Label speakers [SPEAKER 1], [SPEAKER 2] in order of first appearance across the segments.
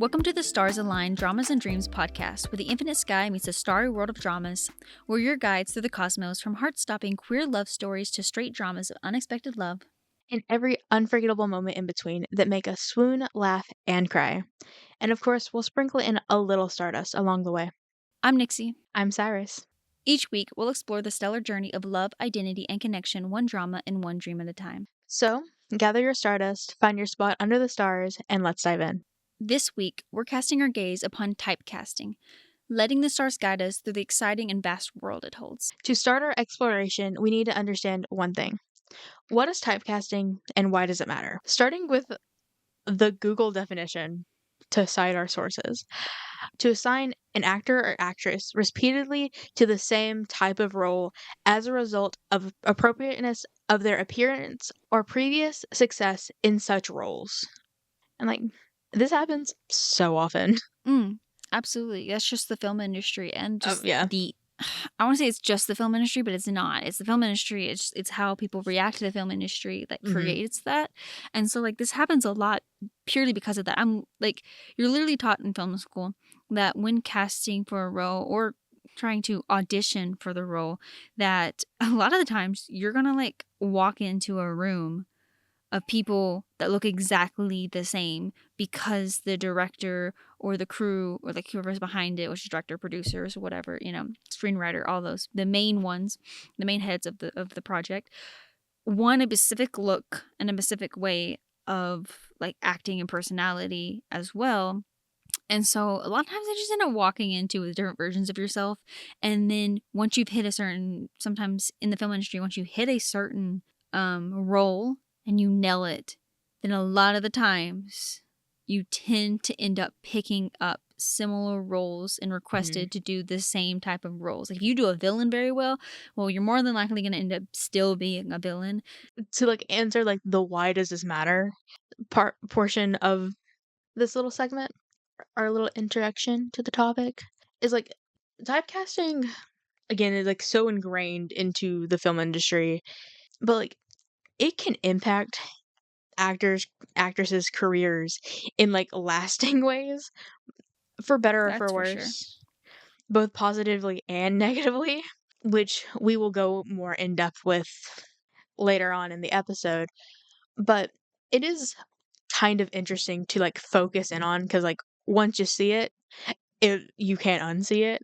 [SPEAKER 1] Welcome to the Stars Align Dramas and Dreams podcast, where the infinite sky meets the starry world of dramas. We're your guides through the cosmos, from heart-stopping queer love stories to straight dramas of unexpected love.
[SPEAKER 2] And every unforgettable moment in between that make us swoon, laugh, and cry. And of course, we'll sprinkle in a little stardust along the way.
[SPEAKER 1] I'm Nixie.
[SPEAKER 2] I'm Cyrus.
[SPEAKER 1] Each week, we'll explore the stellar journey of love, identity, and connection, one drama and one dream at a time.
[SPEAKER 2] So, gather your stardust, find your spot under the stars, and let's dive in.
[SPEAKER 1] This week, we're casting our gaze upon typecasting, letting the stars guide us through the exciting and vast world it holds.
[SPEAKER 2] To start our exploration, we need to understand one thing. What is typecasting and why does it matter? Starting with the Google definition to cite our sources. To assign an actor or actress repeatedly to the same type of role as a result of appropriateness of their appearance or previous success in such roles. And this happens so often.
[SPEAKER 1] Absolutely. That's just the film industry and just
[SPEAKER 2] Yeah.
[SPEAKER 1] I want to say it's just the film industry, but it's not. It's the film industry. It's how people react to the film industry that creates that. And so this happens a lot purely because of that. You're literally taught in film school that when casting for a role or trying to audition for the role, that a lot of the times you're going to walk into a room of people that look exactly the same because the director or the crew or whoever's behind it, which is director, producers, or whatever, screenwriter, all those, the main ones, the main heads of the project, want a specific look and a specific way of acting and personality as well. And so a lot of times I just end up walking into with different versions of yourself. And then once you've hit sometimes in the film industry, once you hit a certain role and you nail it, then a lot of the times you tend to end up picking up similar roles and requested to do the same type of roles. If you do a villain very well, you're more than likely going to end up still being a villain.
[SPEAKER 2] To answer the why does this matter portion of this little segment, our little introduction to the topic is typecasting again is so ingrained into the film industry, but it can impact actresses careers in lasting ways, for better or for worse, both positively and negatively, which we will go more in depth with later on in the episode. But it is kind of interesting to focus in on, because once you see it, you can't unsee it.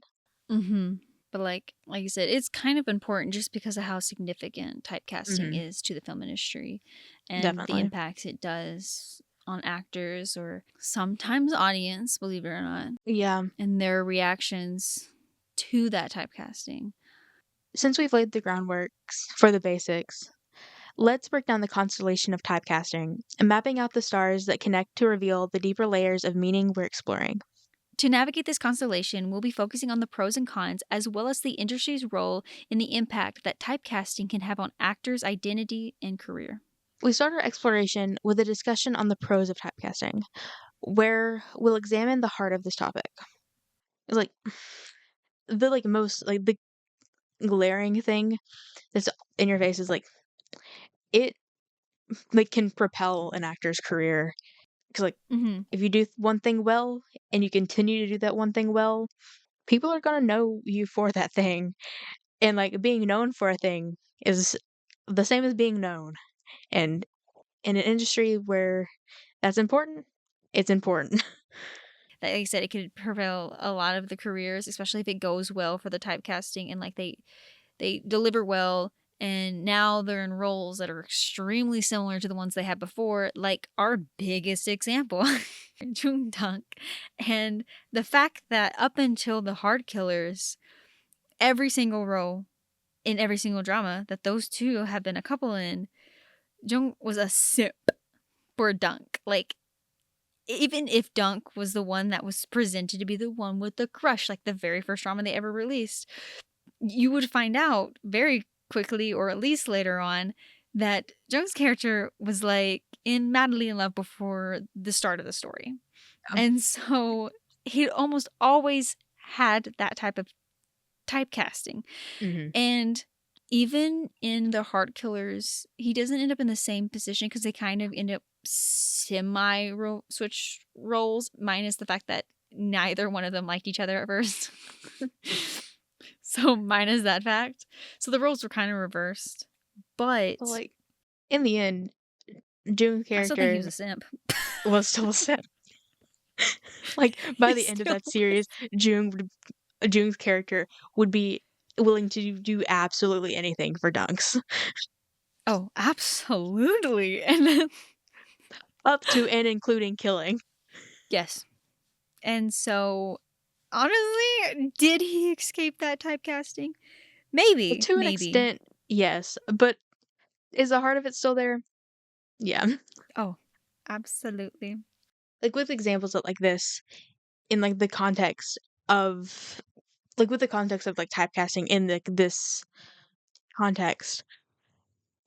[SPEAKER 1] But like you said, it's kind of important just because of how significant typecasting is to the film industry and
[SPEAKER 2] Definitely.
[SPEAKER 1] the impact it does on actors or sometimes audience, believe it or not.
[SPEAKER 2] Yeah.
[SPEAKER 1] And their reactions to that typecasting.
[SPEAKER 2] Since we've laid the groundwork for the basics, let's break down the constellation of typecasting and mapping out the stars that connect to reveal the deeper layers of meaning we're exploring.
[SPEAKER 1] To navigate this constellation, we'll be focusing on the pros and cons, as well as the industry's role in the impact that typecasting can have on actors' identity and career.
[SPEAKER 2] We start our exploration with a discussion on the pros of typecasting, where we'll examine the heart of this topic. It's the glaring thing that's in your face is it can propel an actor's career. Because if you do one thing well and you continue to do that one thing well, people are gonna know you for that thing. And being known for a thing is the same as being known. And in an industry where that's important, it's important.
[SPEAKER 1] Like I said, it could propel a lot of the careers, especially if it goes well for the typecasting and they deliver well. And now they're in roles that are extremely similar to the ones they had before, like our biggest example, Jung Dunk. And the fact that up until The Hard Killers, every single role in every single drama that those two have been a couple in, Jung was a sip for Dunk. Even if Dunk was the one that was presented to be the one with the crush, the very first drama they ever released, you would find out very quickly, or at least later on, that Jung's character was madly in love before the start of the story. And so he almost always had that type of typecasting. And even in the Heart Killers, he doesn't end up in the same position because they kind of end up switch roles, minus the fact that neither one of them liked each other at first. So minus that fact. So the roles were kind of reversed. But
[SPEAKER 2] like, in the end, Jung's
[SPEAKER 1] I still think he was
[SPEAKER 2] character
[SPEAKER 1] a simp.
[SPEAKER 2] was still set. Like, by the end of that series, Jung's character would be willing to do absolutely anything for dunks.
[SPEAKER 1] Oh, absolutely. And then
[SPEAKER 2] Up to and including killing.
[SPEAKER 1] yes. And so honestly, did he escape that typecasting?
[SPEAKER 2] But
[SPEAKER 1] Maybe,
[SPEAKER 2] to an
[SPEAKER 1] maybe.
[SPEAKER 2] extent, yes. But is the heart of it still there? Yeah.
[SPEAKER 1] Oh, absolutely.
[SPEAKER 2] Like, with examples of like this, in like the context of like with the context of like typecasting in this context,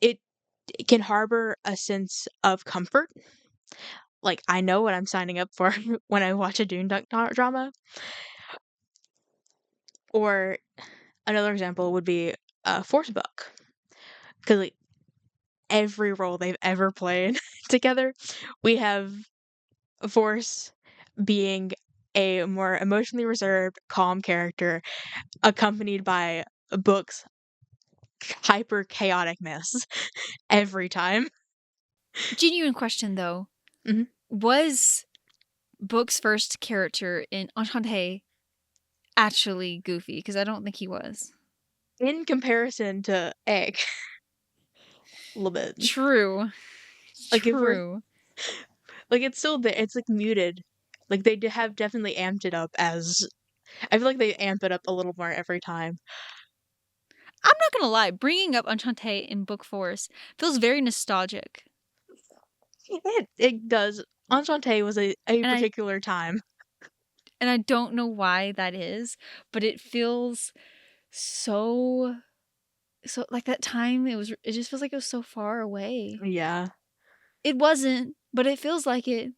[SPEAKER 2] it can harbor a sense of comfort. Like, I know what I'm signing up for when I watch a Dune drama. Or another example would be Force Book, because like every role they've ever played together, we have Force being a more emotionally reserved, calm character, accompanied by Book's hyper chaotic mess every time.
[SPEAKER 1] Genuine question though.
[SPEAKER 2] Mhm.
[SPEAKER 1] Was Book's first character in Enchanté actually Goofy? Because I don't think he was.
[SPEAKER 2] In comparison to Egg, a little bit.
[SPEAKER 1] True.
[SPEAKER 2] Like, if we're
[SPEAKER 1] True.
[SPEAKER 2] like, it's still there. It's like muted. Like, they have definitely amped it up as I feel like they amp it up a little more every time.
[SPEAKER 1] I'm not gonna lie, bringing up Enchanté in Book Force feels very nostalgic.
[SPEAKER 2] It does. Enchanté was a
[SPEAKER 1] And I
[SPEAKER 2] particular time.
[SPEAKER 1] and I don't know why that is, but it feels so like that time it just feels like it was so far away.
[SPEAKER 2] Yeah.
[SPEAKER 1] It wasn't, but it feels like it.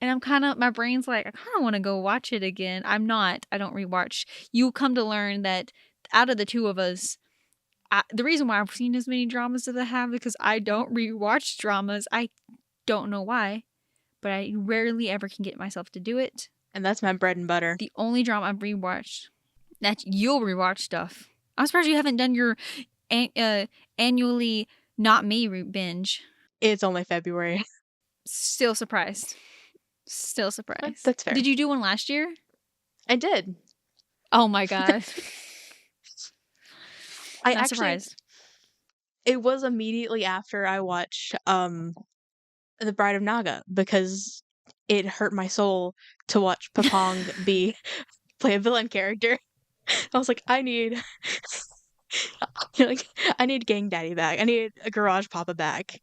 [SPEAKER 1] And I'm kind of my brain's like I kind of want to go watch it again. I'm not. I don't rewatch. You come to learn that out of the two of us, the reason why I've seen as many dramas as I have is because I don't rewatch dramas. I don't know why, but I rarely ever can get myself to do it.
[SPEAKER 2] And that's my bread and butter.
[SPEAKER 1] The only drama I've rewatched, that you'll rewatch stuff. I'm surprised you haven't done your annually not me binge.
[SPEAKER 2] It's only February.
[SPEAKER 1] Still surprised. Still surprised.
[SPEAKER 2] That's fair.
[SPEAKER 1] Did you do one last year?
[SPEAKER 2] I did.
[SPEAKER 1] Oh my god.
[SPEAKER 2] I
[SPEAKER 1] Not
[SPEAKER 2] actually
[SPEAKER 1] surprised.
[SPEAKER 2] it was immediately after I watched The Bride of Naga, because it hurt my soul to watch Papong be play a villain character. I was like, I need like I need Gang Daddy back. I need a Garage Papa back.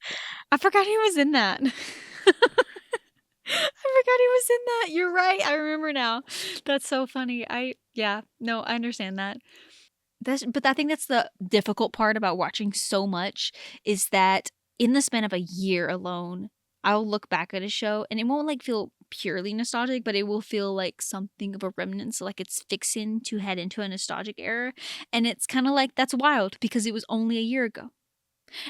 [SPEAKER 1] I forgot he was in that. I forgot he was in that. You're right. I remember now. That's so funny. No, I understand that. But I think that's the difficult part about watching so much is that in the span of a year alone, I'll look back at a show and it won't like feel purely nostalgic, but it will feel like something of a remnant. So like it's fixing to head into a nostalgic era. And it's kind of like that's wild because it was only a year ago.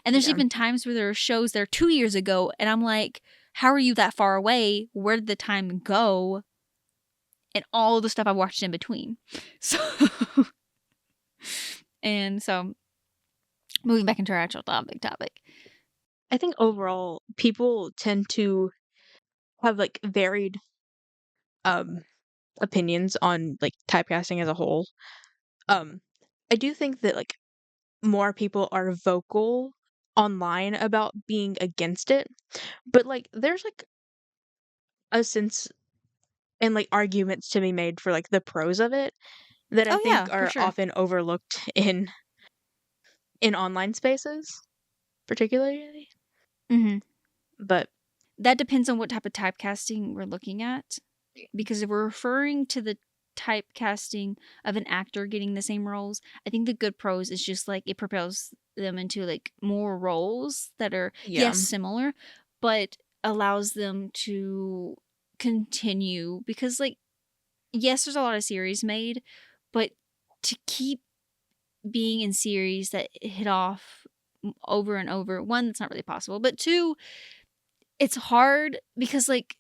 [SPEAKER 1] And there's
[SPEAKER 2] Yeah.
[SPEAKER 1] even times where there are shows that are 2 years ago, and I'm like, how are you that far away? Where did the time go? And all the stuff I watched in between. So, and so, moving back into our actual topic.
[SPEAKER 2] I think overall people tend to have like varied um opinions on like typecasting as a whole. Um I do think that like more people are vocal online about being against it, but like there's like a sense and like arguments to be made for like the pros of it that I
[SPEAKER 1] Oh
[SPEAKER 2] think
[SPEAKER 1] yeah, for
[SPEAKER 2] are
[SPEAKER 1] sure.
[SPEAKER 2] often overlooked in online spaces particularly.
[SPEAKER 1] Mm-hmm.
[SPEAKER 2] But
[SPEAKER 1] That depends on what type of typecasting we're looking at. Because if we're referring to the typecasting of an actor getting the same roles, I think the good pros is just like it propels them into like more roles that are
[SPEAKER 2] yeah,
[SPEAKER 1] yes similar, but allows them to continue because like yes, there's a lot of series made, but to keep being in series that hit off over and over. One, that's not really possible, but two, it's hard because, like,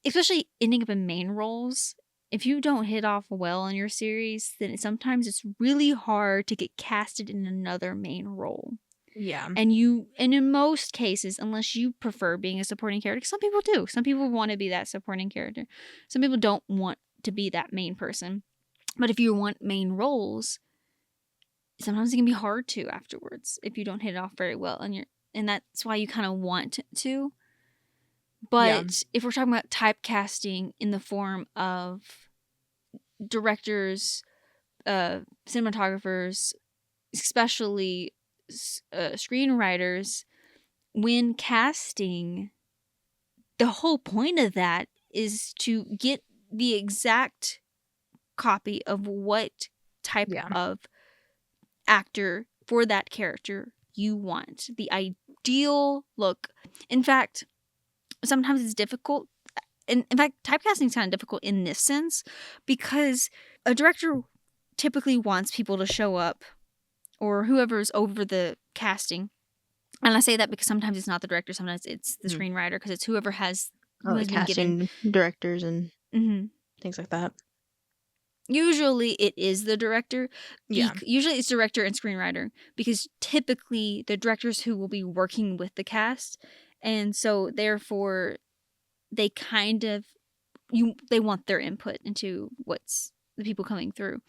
[SPEAKER 1] especially ending up in main roles, if you don't hit off well in your series, then sometimes it's really hard to get casted in another main role.
[SPEAKER 2] Yeah.
[SPEAKER 1] And in most cases, unless you prefer being a supporting character, 'cause some people do. Some people want to be that supporting character. Some people don't want to be that main person. But if you want main roles, sometimes it can be hard to afterwards if you don't hit it off very well, and that's why you kind of want to. But if we're talking about typecasting in the form of directors, cinematographers, especially screenwriters, when casting, the whole point of that is to get the exact copy of what type of actor for that character you want. The ideal look. In fact, sometimes it's difficult. In fact, typecasting is kind of difficult in this sense because a director typically wants people to show up, or whoever's over the casting. And I say that because sometimes it's not the director, sometimes it's the screenwriter, because it's whoever has been
[SPEAKER 2] casting
[SPEAKER 1] given
[SPEAKER 2] directors and things like that.
[SPEAKER 1] Usually it is the director.
[SPEAKER 2] Yeah.
[SPEAKER 1] Usually it's director and screenwriter, because typically the directors who will be working with the cast, and so therefore they kind of they want their input into what's the people coming through.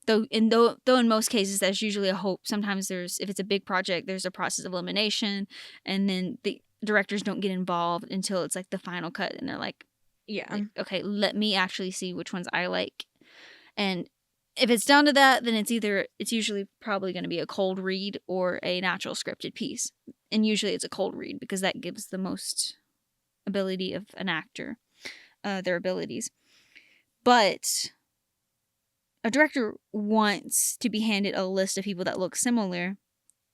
[SPEAKER 1] Though in most cases there's usually a hope. Sometimes if it's a big project, there's a process of elimination, and then the directors don't get involved until it's like the final cut, and they're like, okay, let me actually see which ones I like. And if it's down to that, then it's usually probably going to be a cold read or a natural scripted piece. And usually it's a cold read because that gives the most ability of an actor, their abilities. But a director wants to be handed a list of people that look similar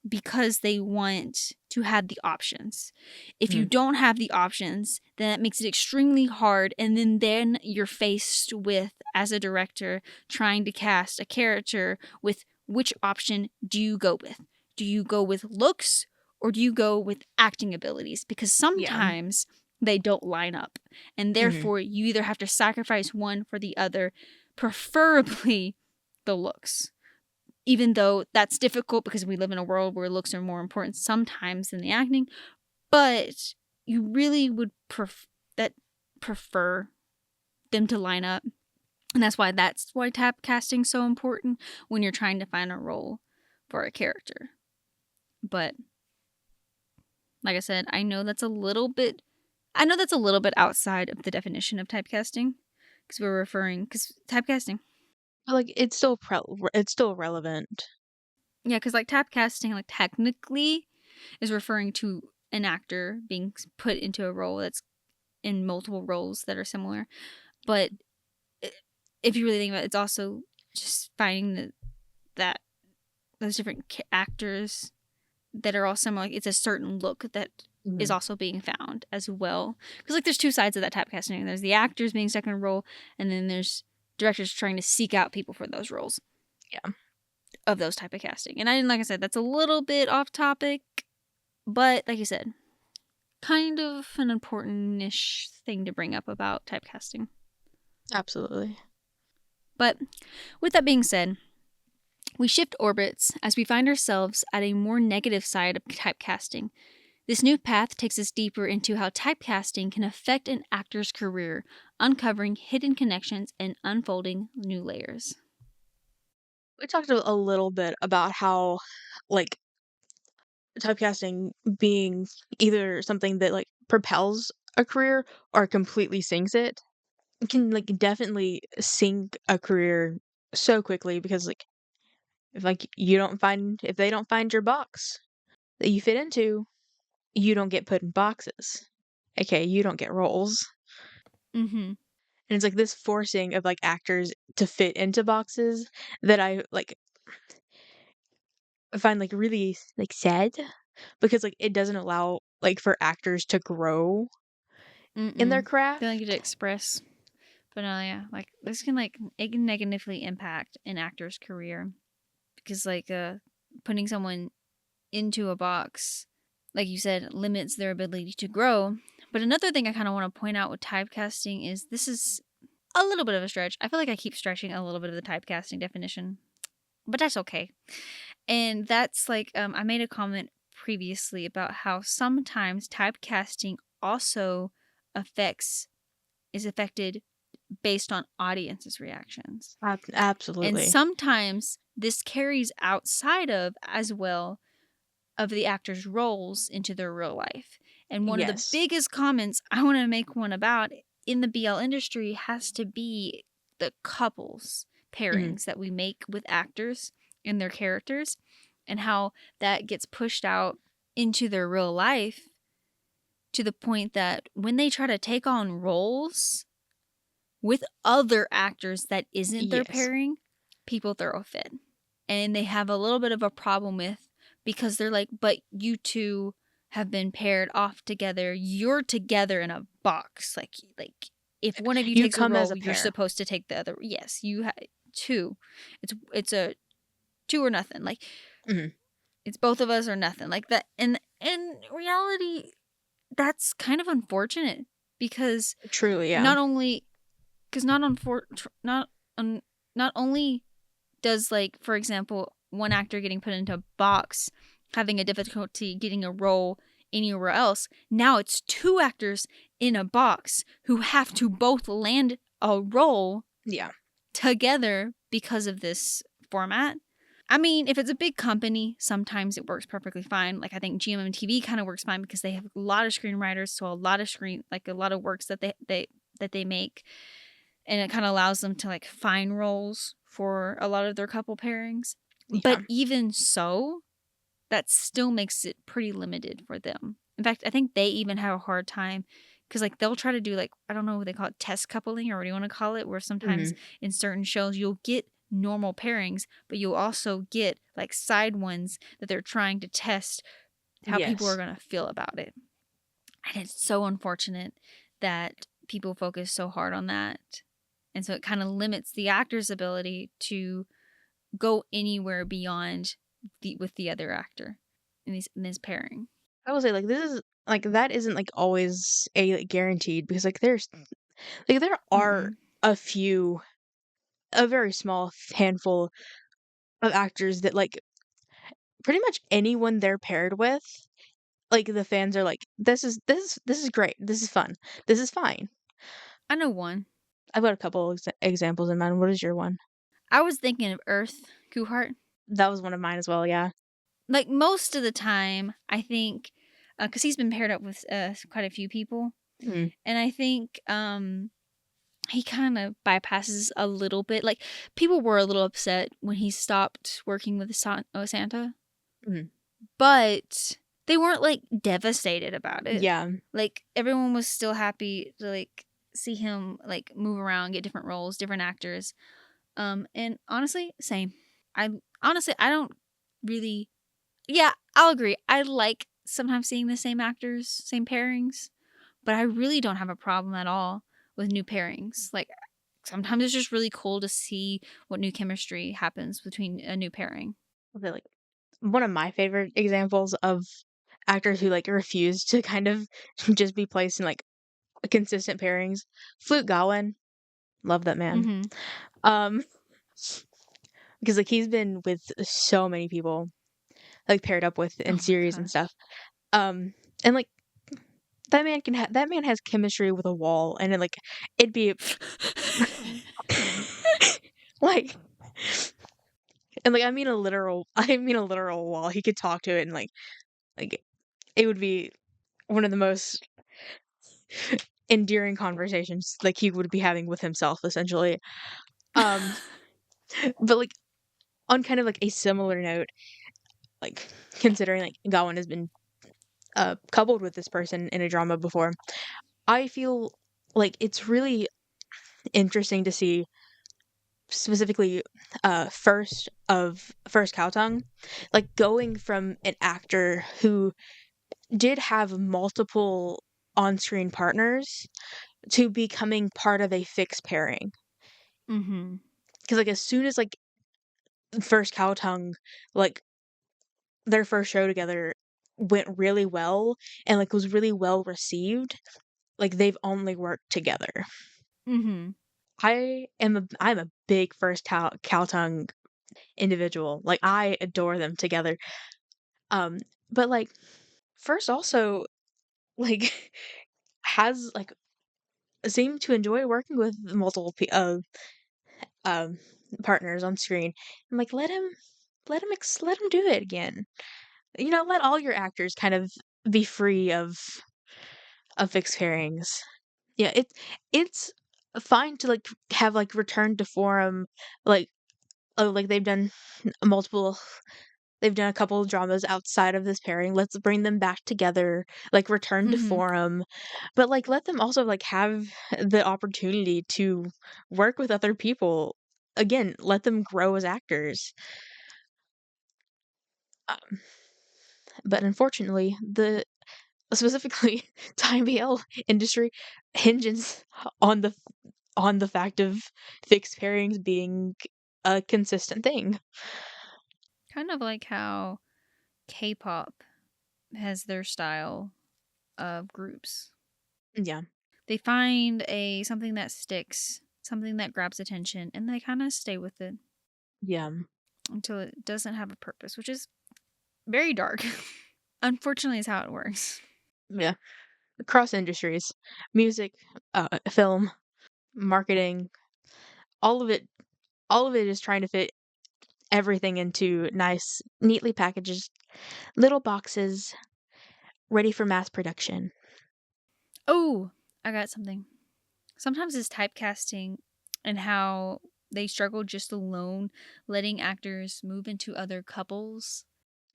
[SPEAKER 1] because they want to have the options. If you don't have the options, then that makes it extremely hard, and then you're faced with, as a director, trying to cast a character with which option do you go with? Do you go with looks or do you go with acting abilities? Because sometimes they don't line up, and therefore you either have to sacrifice one for the other, preferably the looks. Even though that's difficult because we live in a world where looks are more important sometimes than the acting, but you really would prefer them to line up. And that's why typecasting is so important when you're trying to find a role for a character. But like I said, I know that's a little bit outside of the definition of typecasting, because typecasting.
[SPEAKER 2] Like it's still relevant.
[SPEAKER 1] Yeah, because like typecasting, like technically, is referring to an actor being put into a role that's in multiple roles that are similar. But if you really think about it, it's also just finding that those different actors that are all similar. Like, it's a certain look that is also being found as well. Because like there's two sides of that typecasting. There's the actors being stuck in a role, and then there's directors trying to seek out people for those roles.
[SPEAKER 2] Yeah.
[SPEAKER 1] Of those type of casting. And like I said, that's a little bit off topic, but like you said, kind of an important-ish thing to bring up about typecasting.
[SPEAKER 2] Absolutely.
[SPEAKER 1] But with that being said, we shift orbits as we find ourselves at a more negative side of typecasting. This new path takes us deeper into how typecasting can affect an actor's career, uncovering hidden connections and unfolding new layers.
[SPEAKER 2] We talked a little bit about how, like, typecasting being either something that, like, propels a career or completely sinks it. It can, like, definitely sink a career so quickly because, like, if they don't find your box that you fit into, you don't get put in boxes. Okay, you don't get roles.
[SPEAKER 1] Mm-hmm.
[SPEAKER 2] And it's like this forcing of like actors to fit into boxes that I find like really like sad because like it doesn't allow like for actors to grow in their craft.
[SPEAKER 1] They don't get to express. But yeah, like this can it can negatively impact an actor's career because like putting someone into a box, like you said, limits their ability to grow. But another thing I kind of want to point out with typecasting is this is a little bit of a stretch. I feel like I keep stretching a little bit of the typecasting definition, but that's okay. And that's like I made a comment previously about how sometimes typecasting also is affected based on audience's reactions. And
[SPEAKER 2] Absolutely.
[SPEAKER 1] sometimes this carries outside of as well of the actors' roles into their real life. And one of the
[SPEAKER 2] Yes.
[SPEAKER 1] biggest comments I want to make one about in the BL industry has to be the couples
[SPEAKER 2] Mhm.
[SPEAKER 1] pairings that we make with actors and their characters, and how that gets pushed out into their real life to the point that when they try to take on roles with other actors that isn't their
[SPEAKER 2] Yes.
[SPEAKER 1] pairing, people throw a fit. And they have a little bit of a problem with, because they're like, but you two have been paired off together. You're together in a box. Like if one of you
[SPEAKER 2] You
[SPEAKER 1] takes a
[SPEAKER 2] come as
[SPEAKER 1] role,
[SPEAKER 2] a
[SPEAKER 1] you're
[SPEAKER 2] pair.
[SPEAKER 1] supposed to take the other. Yes, you have two. It's a two or nothing. Like
[SPEAKER 2] Mhm.
[SPEAKER 1] it's both of us or nothing. Like that. And in reality, that's kind of unfortunate because
[SPEAKER 2] Truly, yeah.
[SPEAKER 1] not only because not only does, like, for example, one actor getting put into a box having a difficulty getting a role anywhere else, now it's two actors in a box who have to both land a role
[SPEAKER 2] Yeah.
[SPEAKER 1] together because of this format. I mean, if it's a big company, sometimes it works perfectly fine. Like I think GMMTV kind of works fine because they have a lot of screenwriters, so a lot of works that they make, and it kind of allows them to like find roles for a lot of their couple pairings. But
[SPEAKER 2] Yeah.
[SPEAKER 1] even so, that still makes it pretty limited for them. In fact, I think they even have a hard time because like they'll try to do, like, I don't know what they call it, test coupling or what do you want to call it, where sometimes
[SPEAKER 2] Mhm.
[SPEAKER 1] in certain shows you'll get normal pairings, but you'll also get like side ones that they're trying to test how people are
[SPEAKER 2] Yes.
[SPEAKER 1] going to feel about it. And it's so unfortunate that people focus so hard on that. And so it kind of limits the actor's ability to go anywhere beyond with the other actor in this pairing.
[SPEAKER 2] I will say, like, this is like, that isn't, like, always a, like, guaranteed because, there are
[SPEAKER 1] Mm-mm.
[SPEAKER 2] a very small handful of actors that, like, pretty much anyone they're paired with, like, the fans are like, "This is great. This is fun. This is fine."
[SPEAKER 1] I know one.
[SPEAKER 2] I've got a couple examples in mind. What is your one?
[SPEAKER 1] I was thinking of Earth Kuhart.
[SPEAKER 2] That was one of mine as well, yeah.
[SPEAKER 1] Like most of the time, I think, because he's been paired up with quite a few people,
[SPEAKER 2] Mhm.
[SPEAKER 1] and I think he kind of bypasses a little bit. Like people were a little upset when he stopped working with Santa,
[SPEAKER 2] Mhm.
[SPEAKER 1] but they weren't like devastated about it.
[SPEAKER 2] Yeah.
[SPEAKER 1] Like everyone was still happy to like see him like move around, get different roles, different actors. And honestly, same. I honestly I don't really. Yeah, I'll agree. I like sometimes seeing the same actors, same pairings, but I really don't have a problem at all with new pairings. Like sometimes it's just really cool to see what new chemistry happens between a new pairing.
[SPEAKER 2] Okay, like, one of my favorite examples of actors who, like, refuse to kind of just be placed in, like, consistent pairings, Flute Gowan, love that man.
[SPEAKER 1] Mm-hmm.
[SPEAKER 2] Um, because, like, he's been with so many people, like, paired up with in
[SPEAKER 1] Oh my
[SPEAKER 2] series and
[SPEAKER 1] gosh.
[SPEAKER 2] stuff. And, like, that man has chemistry with a wall, and then, like, it'd be like and, like, I mean a literal wall. He could talk to it and, like, it would be one of the most endearing conversations, like, he would be having with himself, essentially. Um, but, like, on kind of, like, a similar note, like, considering, like, Gawain has been, coupled with this person in a drama before, I feel like it's really interesting to see specifically, First Cow Tongue, like, going from an actor who did have multiple on-screen partners to becoming part of a fixed pairing.
[SPEAKER 1] Mm-hmm.
[SPEAKER 2] Because like, as soon as, like, first Cow Tongue, like, their first show together went really well and, like, was really well received. Like, they've only worked together.
[SPEAKER 1] Mm-hmm.
[SPEAKER 2] I'm a big first Cow Tongue individual. Like, I adore them together. Um, but, like, first also, like, has, like, seemed to enjoy working with multiple um, partners on screen. I'm like, let him do it again. You know, let all your actors kind of be free of fixed pairings. Yeah, it's fine to, like, have, like, return to form, like, oh, like, multiple they've done a couple of dramas outside of this pairing. Let's bring them back together, like, return to
[SPEAKER 1] Mm-hmm.
[SPEAKER 2] form, but, like, let them also, like, have the opportunity to work with other people. Again, let them grow as actors. Um, but unfortunately, the specifically Time BL industry hinges on the fact of fixed pairings being a consistent thing.
[SPEAKER 1] Kind of like how K-pop has their style of groups.
[SPEAKER 2] Yeah.
[SPEAKER 1] They find a something that sticks, something that grabs attention, and they kind of stay with it
[SPEAKER 2] Yeah.
[SPEAKER 1] until it doesn't have a purpose, which is very dark. Unfortunately, is how it works.
[SPEAKER 2] Yeah. Across industries, music, film, marketing, all of it all of it is trying to fit everything into nice, neatly packaged little boxes ready for mass production.
[SPEAKER 1] Oh, I got something. Sometimes it's typecasting and how they struggle just alone letting actors move into other couples.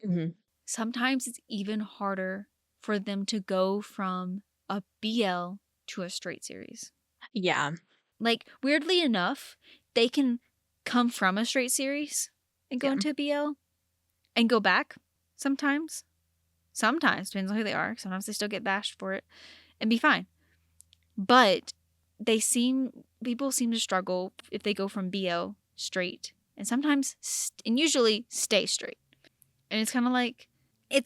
[SPEAKER 2] Mhm.
[SPEAKER 1] Sometimes it's even harder for them to go from a BL to a straight series.
[SPEAKER 2] Yeah.
[SPEAKER 1] Like, weirdly enough, they can come from a straight series and go
[SPEAKER 2] Yeah.
[SPEAKER 1] into a BL and go back sometimes. Sometimes, depends on who they are. Sometimes they still get bashed for it and be fine. But people seem to struggle if they go from BL straight and sometimes, and usually stay straight. And it's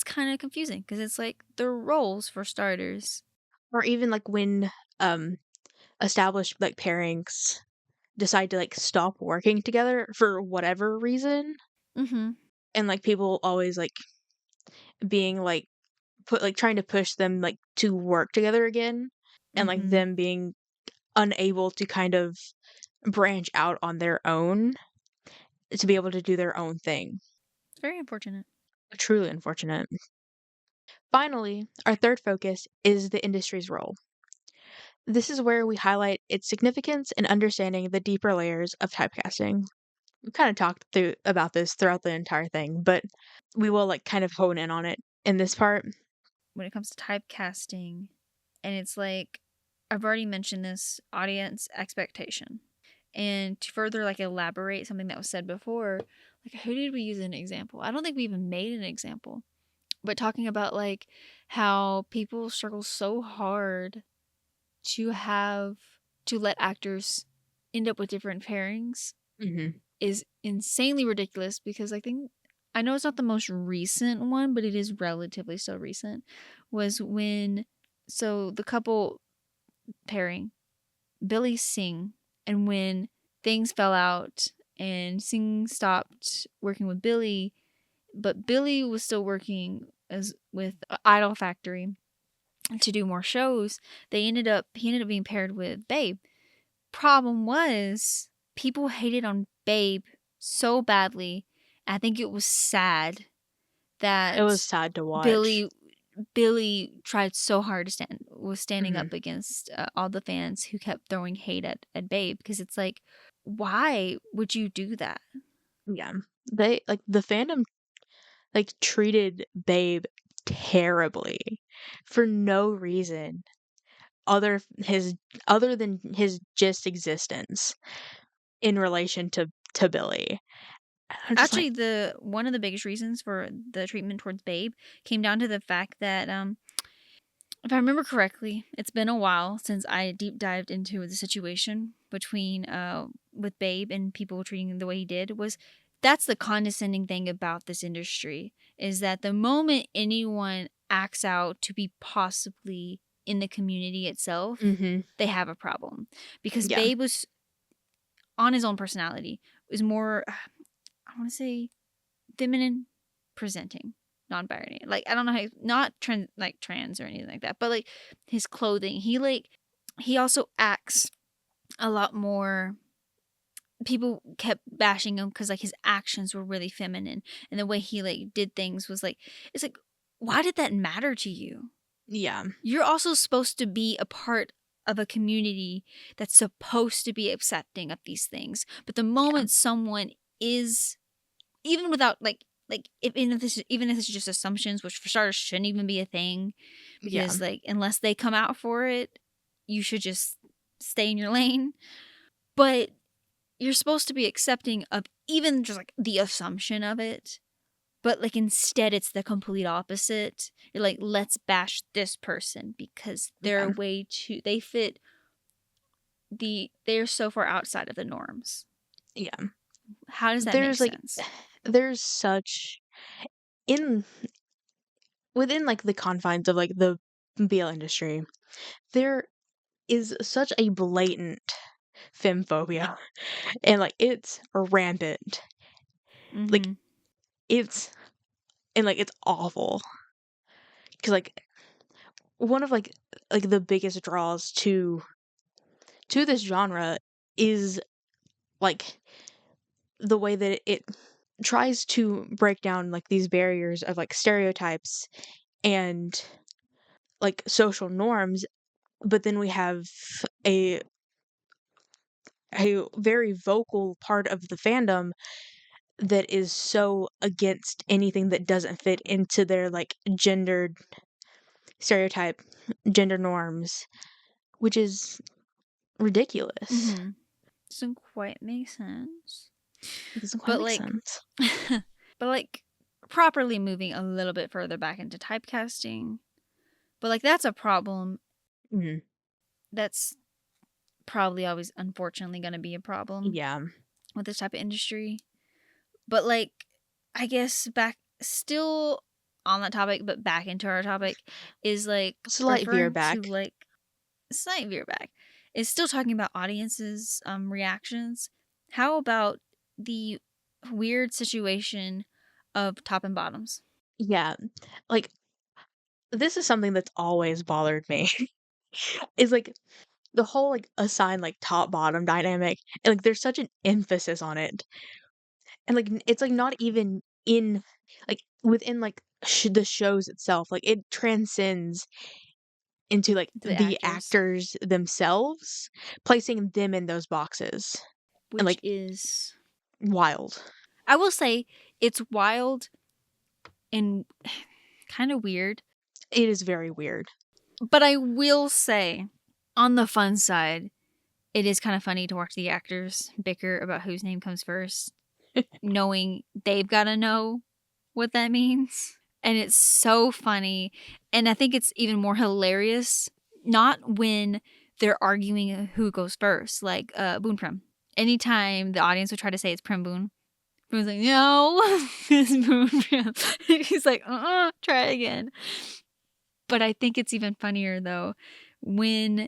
[SPEAKER 1] kind of confusing because it's like the roles for starters.
[SPEAKER 2] Or even, like, when, um, established, like, pairings decide to, like, stop working together for whatever reason,
[SPEAKER 1] Mm-hmm.
[SPEAKER 2] and, like, people always, like, being, like, trying to push them, like, to work together again, and, like,
[SPEAKER 1] Mm-hmm.
[SPEAKER 2] them being unable to kind of branch out on their own to be able to do their own thing.
[SPEAKER 1] It's very unfortunate.
[SPEAKER 2] Truly unfortunate. Finally, our third focus is the industry's role. This is where we highlight its significance in understanding the deeper layers of typecasting. We kind of talked through about this throughout the entire thing, but we will, like, kind of hone in on it in this part.
[SPEAKER 1] When it comes to typecasting, and it's like, I've already mentioned this audience expectation. And to further like elaborate something that was said before, like who did we use as an example? I don't think we even made an example. But talking about like how people struggle so hard to have to let actors end up with different pairings
[SPEAKER 2] Mhm.
[SPEAKER 1] is insanely ridiculous because I know it's not the most recent one, but it is relatively so recent. Was when the couple pairing Billy Singh, and when things fell out and Singh stopped working with Billy, but Billy was still working as with Idol Factory to do more shows. He ended up being paired with Babe. Problem was people hated on Babe so badly. I think it was sad
[SPEAKER 2] It was
[SPEAKER 1] that
[SPEAKER 2] sad to watch.
[SPEAKER 1] Billy Billy tried so hard was standing
[SPEAKER 2] Mhm.
[SPEAKER 1] up against all the fans who kept throwing hate at Babe because it's like, why would you do that?
[SPEAKER 2] Yeah. The fandom, like, treated Babe terribly for no reason other his other than his just existence in relation to Billy. I'm just like,
[SPEAKER 1] Actually, the one of the biggest reasons for the treatment towards Babe came down to the fact that if I remember correctly, it's been a while since I deep dived into the situation between with Babe and people treating him the way he did. Was that's the condescending thing about this industry, is that the moment anyone acts out to be possibly in the community itself, they have a problem. Because
[SPEAKER 2] Yeah.
[SPEAKER 1] Babe was, on his own personality, was more, I want to say, feminine presenting, non-binary. Like, I don't know how, not trans or anything like that, but like his clothing, he also acts a lot more. People kept bashing him because like his actions were really feminine, and the way he like did things was like, it's like, why did that matter to you?
[SPEAKER 2] Yeah.
[SPEAKER 1] You're also supposed to be a part of a community that's supposed to be accepting of these things. But the moment someone is, even without even if it's just assumptions, which for starters shouldn't even be a thing,
[SPEAKER 2] Yeah.
[SPEAKER 1] because like unless they come out for it, you should just stay in your lane. But you're supposed to be accepting of even just like the assumption of it. But like instead it's the complete opposite. You're like, let's bash this person because they're
[SPEAKER 2] Yeah.
[SPEAKER 1] way too, they fit they're so far outside of the norms.
[SPEAKER 2] Yeah.
[SPEAKER 1] How does that make
[SPEAKER 2] There's like
[SPEAKER 1] sense?
[SPEAKER 2] there's such in within like the confines of like the BL industry, there is such a blatant femphobia and like it's rampant. Like
[SPEAKER 1] Mm-hmm.
[SPEAKER 2] it's and like it's awful because like one of like the biggest draws to this genre is like the way that it tries to break down like these barriers of like stereotypes and like social norms, but then we have a a very vocal part of the fandom that is so against anything that doesn't fit into their like gendered stereotype, gender norms, which is ridiculous.
[SPEAKER 1] Mm-hmm. Doesn't quite make sense.
[SPEAKER 2] It doesn't quite
[SPEAKER 1] But
[SPEAKER 2] make
[SPEAKER 1] like,
[SPEAKER 2] sense.
[SPEAKER 1] but like, properly moving a little bit further back into typecasting. But like, that's a problem.
[SPEAKER 2] Mhm.
[SPEAKER 1] That's probably always, unfortunately, going to be a problem
[SPEAKER 2] Yeah.
[SPEAKER 1] with this type of industry. But like, I guess back, still on that topic, but back into our topic, is like
[SPEAKER 2] Slight veer
[SPEAKER 1] referring to
[SPEAKER 2] back.
[SPEAKER 1] like slight veer back. Is still talking about audiences' reactions. How about the weird situation of top and bottoms?
[SPEAKER 2] Yeah. Like this is something that's always bothered me. Is like the whole like assigned like top bottom dynamic and like there's such an emphasis on it. And like it's like not even in like within like the shows itself. Like it transcends into like
[SPEAKER 1] The
[SPEAKER 2] the
[SPEAKER 1] actors,
[SPEAKER 2] actors themselves, placing them in those boxes. And
[SPEAKER 1] which
[SPEAKER 2] like
[SPEAKER 1] is,
[SPEAKER 2] wild.
[SPEAKER 1] I will say, it's wild and kind of weird.
[SPEAKER 2] It is very weird.
[SPEAKER 1] But I will say, on the fun side, it is kind of funny to watch the actors bicker about whose name comes first, knowing they've got to know what that means. And it's so funny. And I think it's even more hilarious, not when they're arguing who goes first, like Boon Prim. Anytime the audience would try to say it's Prim Boon, Boon's like, no, it's Boon Prim. He's like, try it again. But I think it's even funnier, though, when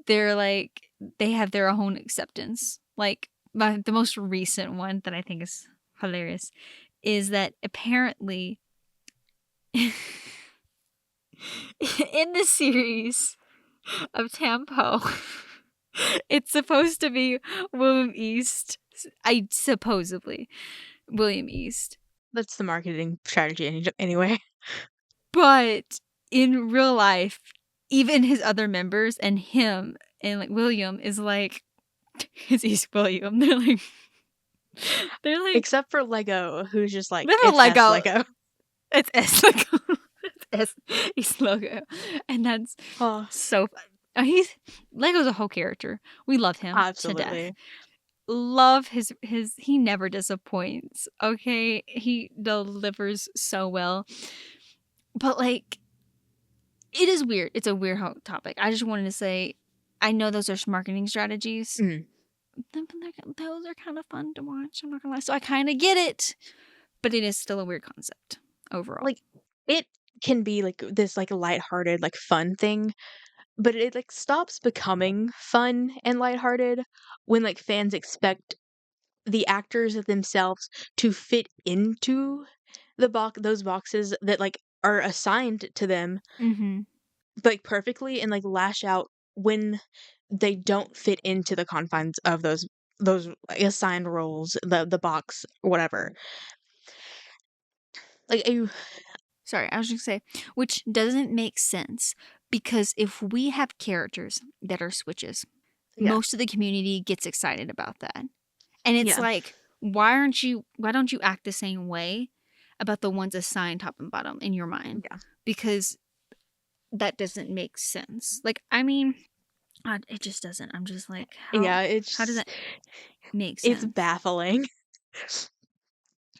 [SPEAKER 1] they're like, they have their own acceptance. Like, the most recent one that I think is hilarious is that apparently in the series of Tampo, it's supposed to be William East. Supposedly William East.
[SPEAKER 2] That's the marketing strategy anyway.
[SPEAKER 1] But in real life, even his other members and him and like William is like, it's East William. They're like,
[SPEAKER 2] Except for Lego, who's just like,
[SPEAKER 1] never
[SPEAKER 2] it's S
[SPEAKER 1] Lego.
[SPEAKER 2] Lego.
[SPEAKER 1] It's S Lego. It's East logo. And that's
[SPEAKER 2] Oh,
[SPEAKER 1] so fun. Lego's a whole character. We love him to death.
[SPEAKER 2] absolutely.
[SPEAKER 1] Love his he never disappoints. Okay? He delivers so well. But like, it is weird. It's a weird topic. I just wanted to say, I know those are marketing strategies,
[SPEAKER 2] Mm.
[SPEAKER 1] those are kind of fun to watch. I'm not gonna lie. So I kind of get it, but it is still a weird concept overall.
[SPEAKER 2] Like, it can be, like, this, like, lighthearted, like, fun thing, but it, like, stops becoming fun and lighthearted when, like, fans expect the actors themselves to fit into those boxes that, like, are assigned to them,
[SPEAKER 1] Mm-hmm.
[SPEAKER 2] like, perfectly and, like, lash out when they don't fit into the confines of those assigned roles, the box, whatever. Like,
[SPEAKER 1] Sorry, I was just gonna say, which doesn't make sense because if we have characters that are switches,
[SPEAKER 2] yeah,
[SPEAKER 1] most of the community gets excited about that. And it's
[SPEAKER 2] yeah,
[SPEAKER 1] like, why don't you act the same way about the ones assigned top and bottom in your mind?
[SPEAKER 2] yeah,
[SPEAKER 1] Because that doesn't make sense. Like, I mean, it just doesn't. I'm just like,
[SPEAKER 2] yeah,
[SPEAKER 1] how does that make
[SPEAKER 2] it's
[SPEAKER 1] sense?
[SPEAKER 2] baffling.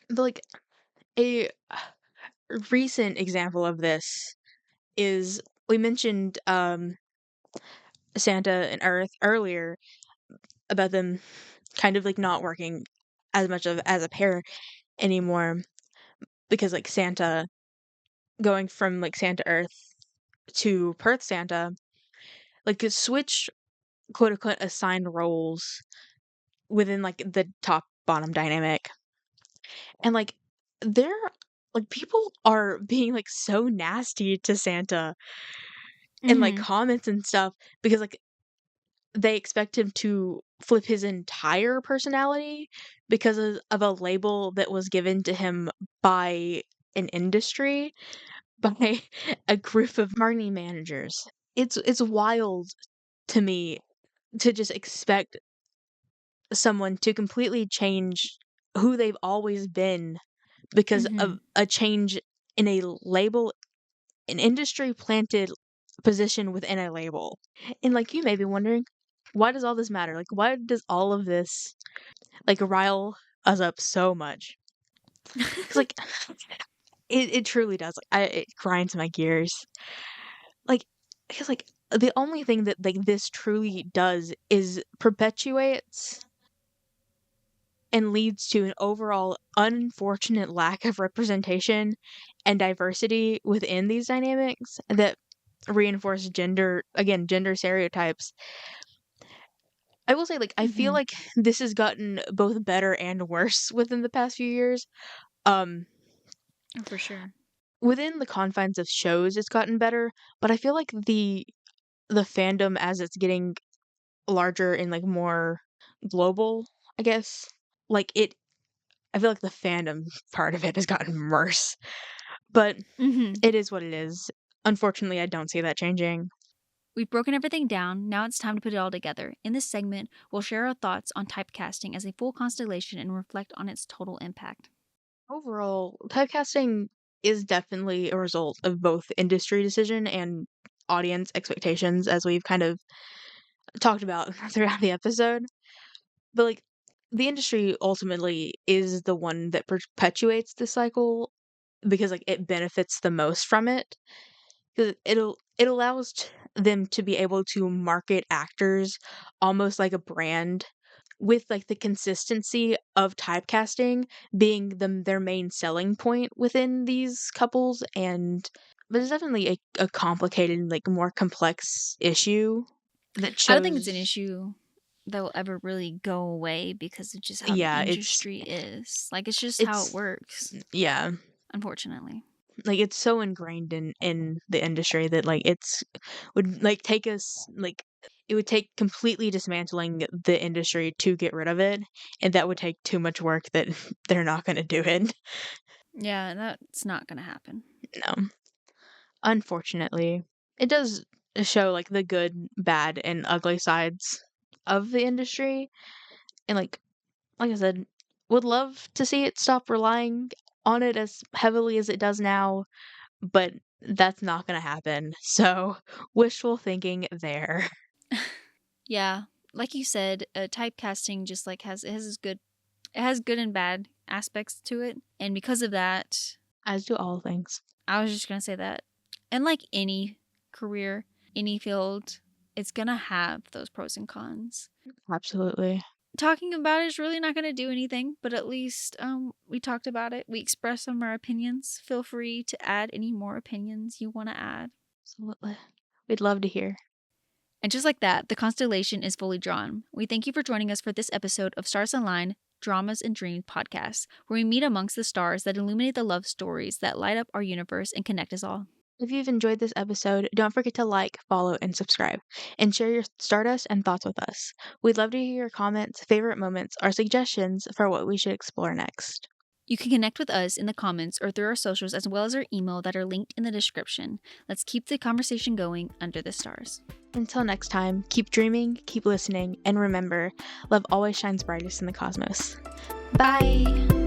[SPEAKER 2] But, like, a recent example of this is we mentioned, Santa and Earth earlier about them kind of, like, not working as much of as a pair anymore because, like, Santa going from, like, Santa Earth to Perth Santa, like, it switched, quote, unquote, "assigned roles" within, like, the top-bottom dynamic, and, like, there like, people are being, like, so nasty to Santa in, like,
[SPEAKER 1] Mm-hmm.
[SPEAKER 2] comments and stuff because, like, they expect him to flip his entire personality because of a label that was given to him by an industry, by a group of marketing managers. It's wild to me to just expect someone to completely change who they've always been because
[SPEAKER 1] Mm-hmm.
[SPEAKER 2] of a change in a label, an industry planted position within a label. And, like, you may be wondering, why does all this matter? Like, why does all of this, like, rile us up so much? Because, like, it truly does. Like, it grinds my gears. Like, because, like, the only thing that, like, this truly does is perpetuates and leads to an overall unfortunate lack of representation and diversity within these dynamics that reinforce gender stereotypes. I will say, like, I feel
[SPEAKER 1] Mm-hmm.
[SPEAKER 2] like this has gotten both better and worse within the past few years. Um,
[SPEAKER 1] Oh, for sure.
[SPEAKER 2] within the confines of shows, it's gotten better, but I feel like the fandom as it's getting larger and, like, more global, I guess, like, I feel like the fandom part of it has gotten worse, but
[SPEAKER 1] Mm-hmm.
[SPEAKER 2] it is what it is. Unfortunately, I don't see that changing.
[SPEAKER 1] We've broken everything down. Now it's time to put it all together. In this segment, we'll share our thoughts on typecasting as a full constellation and reflect on its total impact.
[SPEAKER 2] Overall, typecasting is definitely a result of both industry decision and audience expectations, as we've kind of talked about throughout the episode. But, like, the industry ultimately is the one that perpetuates the cycle because, like, it benefits the most from it. Because it allows them to be able to market actors almost like a brand with, like, the consistency of typecasting being their main selling point within these couples, and but it's definitely a complicated, like, more complex issue that
[SPEAKER 1] I don't think it's an
[SPEAKER 2] shows.
[SPEAKER 1] issue that will ever really go away because of just how the
[SPEAKER 2] Yeah,
[SPEAKER 1] industry is. Like, it's just how it
[SPEAKER 2] it's
[SPEAKER 1] works,
[SPEAKER 2] yeah,
[SPEAKER 1] unfortunately.
[SPEAKER 2] like, it's so ingrained in the industry that, like, it's would, like, take us, like, it would take completely dismantling the industry to get rid of it, and that would take too much work that they're not gonna do it.
[SPEAKER 1] Yeah, that's not going to happen.
[SPEAKER 2] No. Unfortunately. It does show, like, the good, bad, and ugly sides of the industry, and, like I said, would love to see it stop relying on it as heavily as it does now, but that's not gonna happen, so wishful thinking there.
[SPEAKER 1] Yeah, like you said, typecasting just like it has good and bad aspects to it, and because of that,
[SPEAKER 2] As do all things.
[SPEAKER 1] I was just gonna say that. And like any career, any field, it's gonna have those pros and cons.
[SPEAKER 2] Absolutely.
[SPEAKER 1] talking about it is really not going to do anything, but at least we talked about it. We expressed some of our opinions. Feel free to add any more opinions you want to add.
[SPEAKER 2] Absolutely. We'd love to hear.
[SPEAKER 1] And just like that, the constellation is fully drawn. We thank you for joining us for this episode of Stars Align, Dramas and Dreams podcast, where we meet amongst the stars that illuminate the love stories that light up our universe and connect us all.
[SPEAKER 2] If you've enjoyed this episode, don't forget to like, follow, and subscribe, and share your stardust and thoughts with us. We'd love to hear your comments, favorite moments, or suggestions for what we should explore next.
[SPEAKER 1] You can connect with us in the comments or through our socials as well as our email that are linked in the description. Let's keep the conversation going under the stars.
[SPEAKER 2] Until next time, keep dreaming, keep listening, and remember, love always shines brightest in the cosmos.
[SPEAKER 1] Bye!